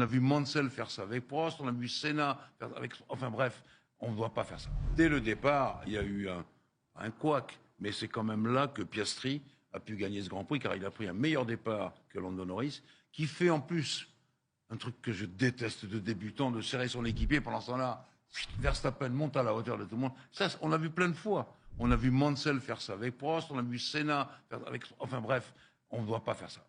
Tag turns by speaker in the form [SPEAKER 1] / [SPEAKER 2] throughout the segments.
[SPEAKER 1] On a vu Mansell faire ça avec Prost, on a vu Senna faire ça avec... Enfin bref, on ne doit pas faire ça. Dès le départ, il y a eu un couac, mais c'est quand même là que Piastri a pu gagner ce Grand Prix, car il a pris un meilleur départ que Lando Norris, qui fait en plus un truc que je déteste de débutant, de serrer son équipier pendant ce temps-là. Verstappen monte à la hauteur de tout le monde. Ça, on l'a vu plein de fois. On a vu Mansell faire ça avec Prost, on a vu Senna faire ça avec... Enfin bref, on ne doit pas faire ça.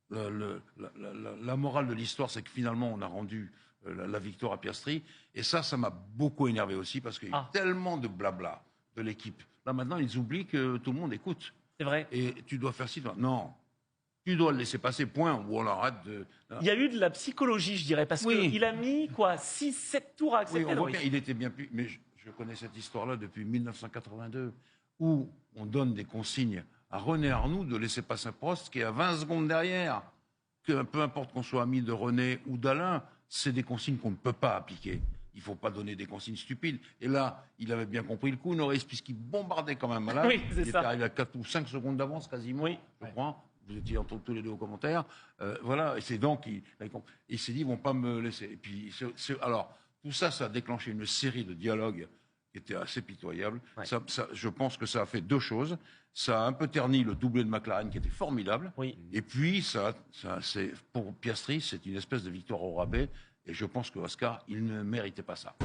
[SPEAKER 1] La morale de l'histoire, c'est que finalement, on a rendu la victoire à Piastri. Et ça m'a beaucoup énervé aussi, parce qu'il y a eu tellement de blabla de l'équipe. Là, maintenant, ils oublient que tout le monde écoute.
[SPEAKER 2] C'est vrai.
[SPEAKER 1] Et tu dois faire ci, non. Tu dois le laisser passer, point, ou on arrête de...
[SPEAKER 2] Il y a eu de la psychologie, je dirais, parce qu'il a mis, quoi, 6-7 tours à accepter.
[SPEAKER 1] Oui, on voit bien, il était bien plus... Mais je connais cette histoire-là depuis 1982, où on donne des consignes à René Arnoux de laisser passer Prost, qui est à 20 secondes derrière. Que peu importe qu'on soit ami de René ou d'Alain, c'est des consignes qu'on ne peut pas appliquer. Il ne faut pas donner des consignes stupides. Et là, il avait bien compris le coup, Norris, puisqu'il bombardait quand même malade.
[SPEAKER 2] Oui, c'est ça.
[SPEAKER 1] Il était arrivé à 4 ou 5 secondes d'avance quasiment, je crois. Vous étiez entre tous les deux aux commentaires. Voilà, et c'est donc, il s'est dit, ils ne vont pas me laisser. Et puis, alors, tout ça, ça a déclenché une série de dialogues qui étaient assez pitoyables. Ouais. Je pense que ça a fait deux choses. Ça a un peu terni le doublé de McLaren qui était formidable. Oui. Et puis, pour Piastri, c'est une espèce de victoire au rabais. Et je pense que Oscar, il ne méritait pas ça.